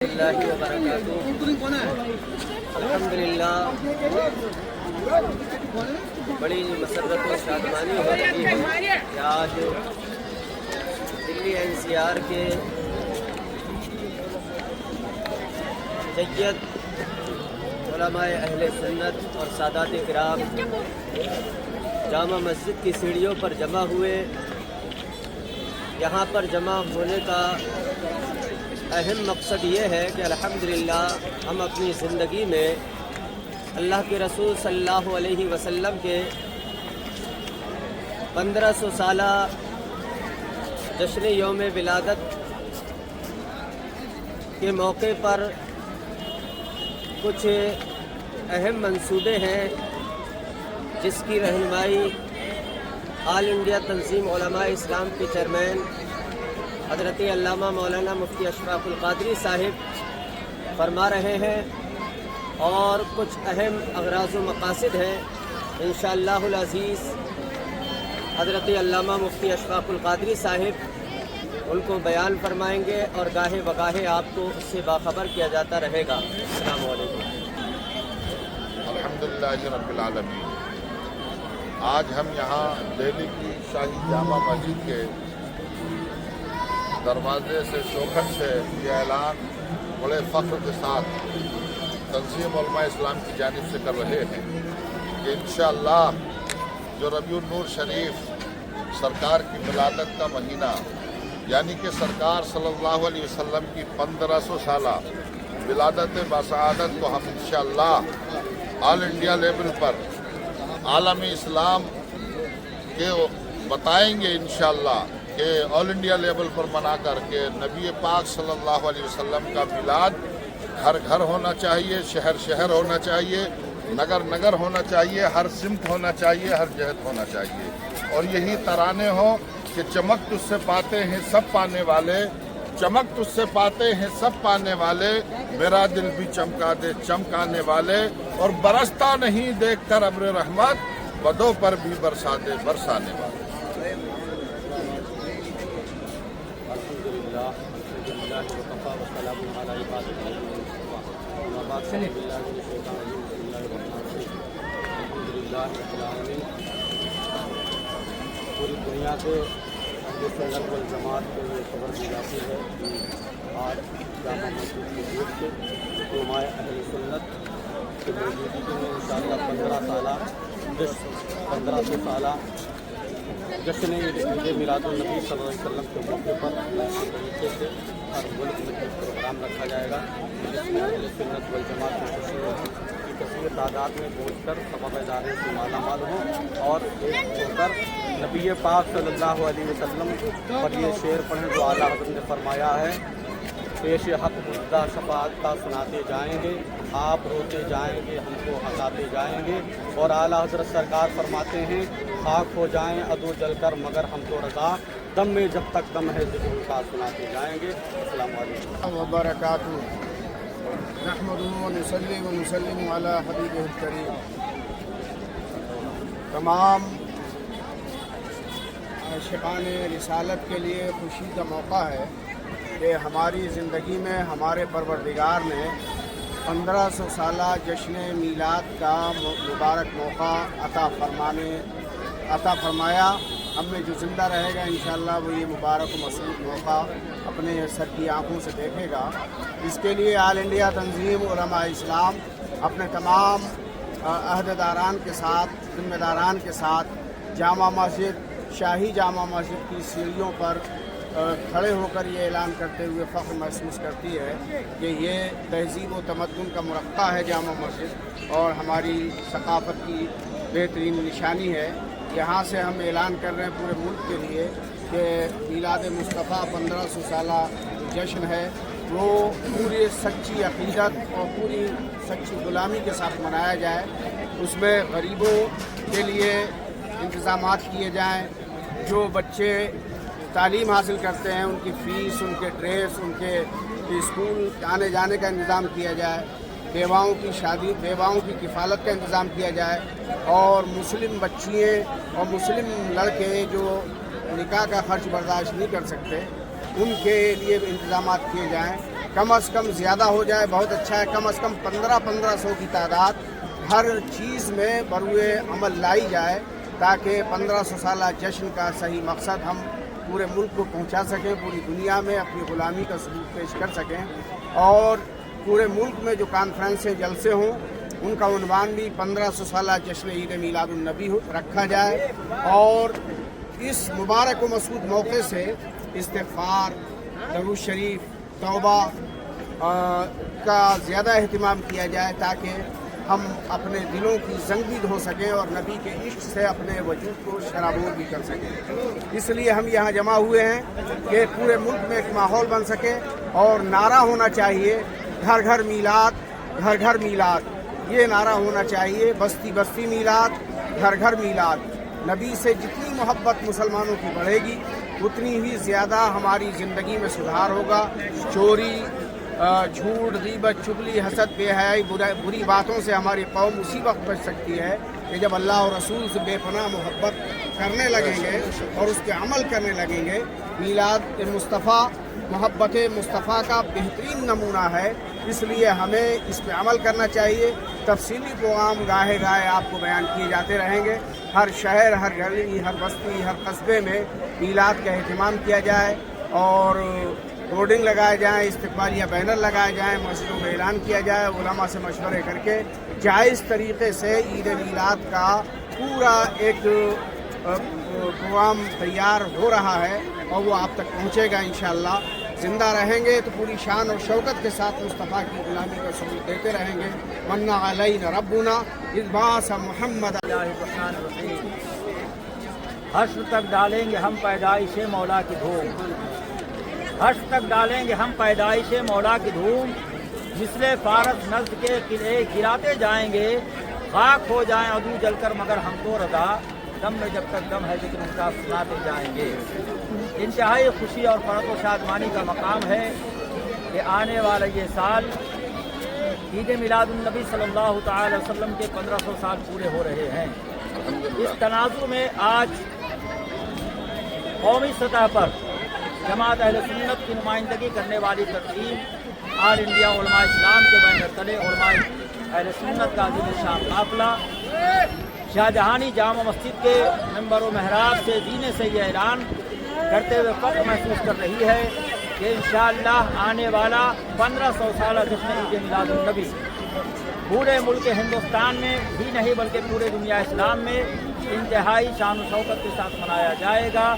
اللہ وبرکاتہ۔ الحمدللہ بڑی مسرت و شادمانی ہو رہی ہے کہ آج دلی NCR کے سید علماء اہل سنت اور سادات کرام جامع مسجد کی سیڑھیوں پر جمع ہوئے۔ یہاں پر جمع ہونے کا اہم مقصد یہ ہے کہ الحمدللہ ہم اپنی زندگی میں اللہ کے رسول صلی اللہ علیہ وسلم کے 1500 سالہ جشن یوم ولادت کے موقع پر کچھ اہم منصوبے ہیں جس کی رہنمائی آل انڈیا تنظیم علماء اسلام کے چیئرمین حضرت علامہ مولانا مفتی اشرف القادری صاحب فرما رہے ہیں، اور کچھ اہم اغراض و مقاصد ہیں۔ انشاءاللہ العزیز حضرت علامہ مفتی اشرف القادری صاحب ان کو بیان فرمائیں گے اور گاہے بگاہے آپ کو اس سے باخبر کیا جاتا رہے گا۔ السلام علیکم۔ الحمدللہ رب العالمین۔ آج ہم یہاں دہلی کی شاہی جامع مسجد کے دروازے سے چوکھٹ سے یہ اعلان بڑے فخر کے ساتھ تنظیم علماء اسلام کی جانب سے کر رہے ہیں کہ انشاءاللہ جو ربیع النور شریف سرکار کی ولادت کا مہینہ، یعنی کہ سرکار صلی اللہ علیہ وسلم کی 1500 سالہ ولادت باسعادت کو ہم انشاءاللہ آل انڈیا لیول پر عالم اسلام کے بتائیں گے انشاءاللہ کہ آل انڈیا لیول پر منا کر کے نبی پاک صلی اللہ علیہ وسلم کا میلاد گھر گھر ہونا چاہیے، شہر شہر ہونا چاہیے، نگر نگر ہونا چاہیے، ہر سمت ہونا چاہیے، ہر جہت ہونا چاہیے، اور یہی ترانے ہوں کہ چمک تجھ سے پاتے ہیں سب پانے والے، چمک تجھ سے پاتے ہیں سب پانے والے، میرا دل بھی چمکا دے چمکانے والے، اور برستا نہیں دیکھ کر ابر رحمت، بدوں پر بھی برسا دے برسانے والے۔ پوری دنیا سے اہل سنت والجماعت کو یہ خبر دی جاتی ہے کہ آج جامع مسجد کے گیٹ سے علماء اہل سنت کی موجودگی میں انشاءاللہ 1500 سالہ جشن عید میلاد النبی صلی اللہ علیہ وسلم کے موقع پر اس طریقے سے ہر ملک میں ایک پروگرام رکھا جائے گا جس میں اہل سنت والجماعت کی کثیر تعداد میں پہنچ کر سبب ادارے سے مالا مال ہوں اور ایک ہو کر نبی پاک صلی اللہ علیہ وسلم پر یہ شعر پڑھیں جو اعلیٰ حضرت نے فرمایا ہے، پیش حق مدعا شفاعت کا سناتے جائیں گے، آپ روتے جائیں گے ہم کو ہنساتے جائیں گے، اور اعلیٰ حضرت سرکار فرماتے ہیں خاک ہو جائیں عدو جل کر مگر ہم تو رضا، دم میں جب تک دم ہے ذکر کا سناتے جائیں گے۔ السلام علیکم وبرکاتہ۔ نحمدہ ونصلی ونسلم علی حبیبہ الکریم۔ تمام عاشقان رسالت کے لیے خوشی کا موقع ہے کہ ہماری زندگی میں ہمارے پروردگار نے 1500 سالہ جشن میلاد کا مبارک موقع عطا فرمایا۔ ہم میں جو زندہ رہے گا انشاءاللہ وہ یہ مبارک و مسعود موقع اپنے سر کی آنکھوں سے دیکھے گا۔ اس کے لیے آل انڈیا تنظیم علماء اسلام اپنے تمام عہدیداران کے ساتھ، ذمہ داران کے ساتھ جامع مسجد، شاہی جامع مسجد کی سیڑھیوں پر کھڑے ہو کر یہ اعلان کرتے ہوئے فخر محسوس کرتی ہے کہ یہ تہذیب و تمدن کا مرقع ہے جامع مسجد، اور ہماری ثقافت کی بہترین نشانی ہے۔ یہاں سے ہم اعلان کر رہے ہیں پورے ملک کے لیے کہ میلاد مصطفیٰ 1500 سالہ جشن ہے وہ پوری سچی عقیدت اور پوری سچی غلامی کے ساتھ منایا جائے۔ اس میں غریبوں کے لیے انتظامات کیے جائیں، جو بچے تعلیم حاصل کرتے ہیں ان کی فیس، ان کے ڈریس، ان کے اسکول آنے جانے کا انتظام کیا جائے، بیواؤں کی شادی، بیواؤں کی کفالت کا انتظام کیا جائے، اور مسلم بچیاں اور مسلم لڑکے جو نکاح کا خرچ برداشت نہیں کر سکتے ان کے لیے انتظامات کیے جائیں۔ कम से कम ज़्यादा हो जाए बहुत अच्छा है। कम से कम 1500 की तादाद हर चीज़ में बरूए अमल लाई जाए ताकि 1500 साला जश्न का सही मकसद हम पूरे मुल्क को पहुंचा सकें, पूरी दुनिया में अपनी ग़ुलामी का सबूत पेश कर सकें और पूरे मुल्क में जो कॉन्फ्रेंसें जलसे हों उनका उन्वान भी 1500 साला जश्न ईद मीलादुन नबी रखा जाए और इस मुबारक व मसूद मौके से इस्तिग़फ़ार, दरूद शरीफ, तौबा का ज़्यादा अहतमाम किया जाए ताकि हम अपने दिलों की जंग भी धो सकें और नबी के इश्क से अपने वजूद को शराबोर भी कर सकें। इसलिए हम यहाँ जमा हुए हैं कि पूरे मुल्क में एक माहौल बन सके और नारा होना चाहिए घर घर मीलाद, घर घर मीलाद। ये नारा होना चाहिए, बस्ती बस्ती मीलाद, घर घर मीलाद। नबी से जितनी मोहब्बत मुसलमानों की बढ़ेगी उतनी ही ज़्यादा हमारी ज़िंदगी में सुधार होगा। चोरी, झूठ, गीबत, चुगली, हसद, बेहयाई, बुरी बातों से हमारी कौम उसी वक्त बच सकती है कि जब अल्लाह और रसूल से बेपनाह मोहब्बत करने लगेंगे और उसके अमल करने लगेंगे। मीलाद मुस्तफ़ा मोहब्बत मुस्तफ़ा का बेहतरीन नमूना है, इसलिए हमें इस पर अमल करना चाहिए। तफसीली प्रोग्राम गाहे गाहे आपको बयान किए जाते रहेंगे। हर शहर, हर गली, हर बस्ती, हर कस्बे में मीलाद का अहतमाम किया जाए और होर्डिंग लगाए जाएँ, इस्तक़बालिया बैनर लगाए जाएँ, मस्जिदों में ऐलान किया जाए, उलमा से मशवरे करके जायज़ तरीक़े से ईद मीलाद का पूरा एक प्रोग्राम तैयार हो रहा है और वो आप तक पहुँचेगा इंशाअल्लाह। ज़िंदा रहेंगे तो पूरी शान और शौकत के साथ मुस्तफ़ा की ग़ुलामी का सबूत देते रहेंगे। मन्ना अलैना रब्बुना इज़ बाअसा मुहम्मद। हश्र तक डालेंगे हम पैदाइश मौला की धूम, हश्र तक डालेंगे हम पैदाइश मौला की धूम। मिसले फारस नज़्द के किले गिराते जाएंगे, खाक हो जाएं अदू जलकर मगर हमको रदा, दम में जब तक दम है जिक्र उनका सुनाते जाएंगे। इंतहाई खुशी और फरत व शादमानी का मकाम है कि आने वाला ये साल ईद मिलादुन नबी सल्लल्लाहु तआला अलैहि वसल्लम के 1500 साल पूरे हो रहे हैं। इस तनाज़ुर में आज कौमी सतह पर जमात अहले सुन्नत की नुमाइंदगी करने वाली तंजीम ऑल इंडिया उलमा इस्लाम के बैनर तले उलमा अहले सुन्नत का अज़ीम-उल-शान काफ़िला शाहजहानी जामा मस्जिद के मिंबर व महराब से जीने से ये ऐलान करते हुए फ़ख्र महसूस कर रही है कि इंशाअल्लाह आने वाला 1500 साला जश्न ईद मिलादुन नबी पूरे मुल्क हिंदुस्तान में भी नहीं बल्कि पूरे दुनिया इस्लाम में इंतहाई शान व शौकत के साथ मनाया जाएगा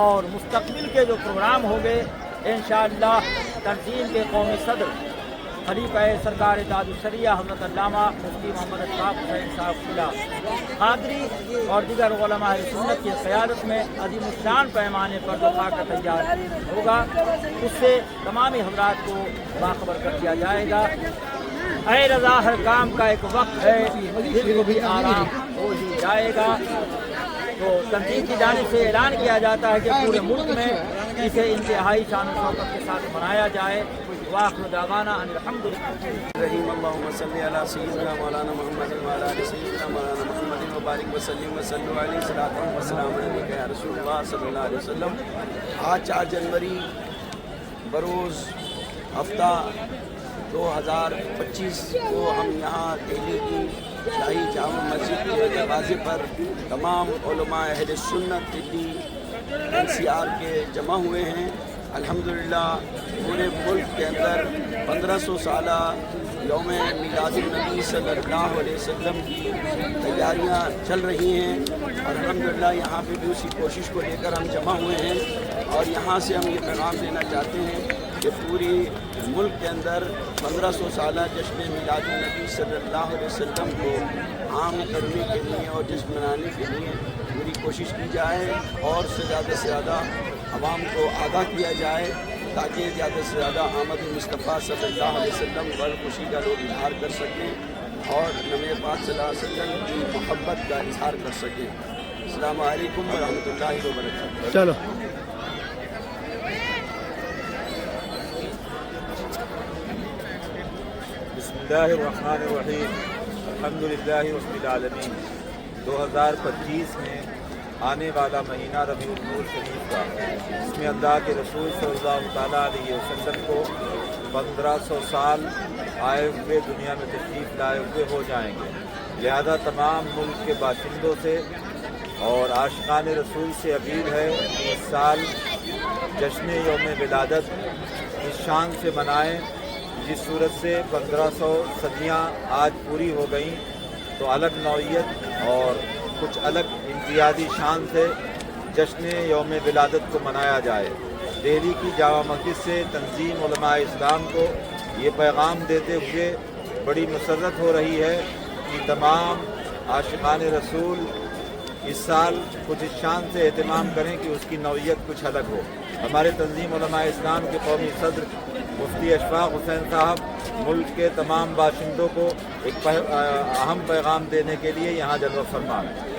और मुस्तक़बिल के जो प्रोग्राम होंगे इंशाअल्लाह तंजीम के कौमी सदर खलीफा सरकार ताजुल शरिया हज़रत अल्लामा मुफ्ती मोहम्मद अशफाक हुसैन साहब खिला कादरी और दीगर उलमा अहले सुन्नत की क़यादत में अज़ीमुश्शान पैमाने पर जो खाका तैयार होगा उससे तमामी हज़रात को बाखबर कर दिया जाएगा। ऐ रज़ा हर काम का एक वक्त है, दिल को भी आराम हो ही जाएगा। तो तंजीम की जानिब से ऐलान किया जाता है कि पूरे मुल्क में इसे इंतहाई शान शौकत के साथ मनाया जाए। वाखिर दावाना अनिल हम्दुलिल्लाह। अल्लाहुम्मा सल्लि अला सय्यिदिना मौलाना मुहम्मद व अला आलि सय्यिदिना मौलाना मुहम्मद व बारिक व सल्लिम व सल्लु अलैहि सलातन व सलाम अलैका या रसूलल्लाह सल्लल्लाहु अलैहि वसल्लम। आज 4 जनवरी बरोज़ हफ्ता 2025 को हम यहाँ दिल्ली की शाही जामा मस्जिद के दरवाज़े पर तमाम उलमा अहले सुन्नत दिल्ली NCR के जमा हुए हैं। अल्हम्दुलिल्लाह पूरे मुल्क के अंदर 1500 साला यौम मिलादुन नबी सल्लल्लाहु अलैहि वसल्लम की तैयारियां चल रही हैं और अल्हम्दुलिल्लाह यहाँ पे भी उसी कोशिश को लेकर हम जमा हुए हैं और यहाँ से हम ये पैगाम देना चाहते हैं कि पूरी मुल्क के अंदर 1500 साला जश्न मिलादुन नबी सल्लल्लाहु अलैहि वसल्लम को आम करने के लिए और जश्न मनाने के लिए पूरी कोशिश की जाए और से ज़्यादा आवाम को आगाह किया जाए ताकि ज़्यादा से ज़्यादा आमद मुस्तफ़ा सल्लल्लाहु अलैहि वसल्लम पर खुशी का लोग इजहार कर सकें और नबी पाक सल्लल्लाहु अलैहि वसल्लम की मोहब्बत का इजहार कर सकें। अस्सलामु अलैकुम व रहमतुल्लाहि व बरकातहू। चलो बिस्मिल्लाहिर्रहमानिर्रहीम अल्हम्दुलिल्लाहि रब्बिल आलमीन। 2025 में आने वाला महीना रबीउल नूर शरीफ का, इसमें अल्लाह के रसूल सल्लल्लाहु तआला अलैहि वसल्लम को 1500 سال آئے ہوئے دنیا میں تشریف لائے ہوئے ہو جائیں گے، لہذا تمام ملک کے باشندوں سے اور عاشقان رسول سے اپیل ہے کہ اس سال جشن یوم ولادت اس شان سے منائیں جس صورت سے 1500 صدیاں آج پوری ہو گئیں، تو الگ نوعیت اور کچھ الگ امتیازی شان سے جشن یوم ولادت کو منایا جائے۔ دہلی کی جامع مسجد سے تنظیم علماء اسلام کو یہ پیغام دیتے ہوئے بڑی مسرت ہو رہی ہے کہ تمام عاشقان رسول اس سال کچھ اس شان سے اہتمام کریں کہ اس کی نوعیت کچھ الگ ہو۔ ہمارے تنظیم علماء اسلام کے قومی صدر مفتی اشفاق حسین صاحب ملک کے تمام باشندوں کو ایک اہم پیغام دینے کے لیے یہاں جلوہ فرما ہیں۔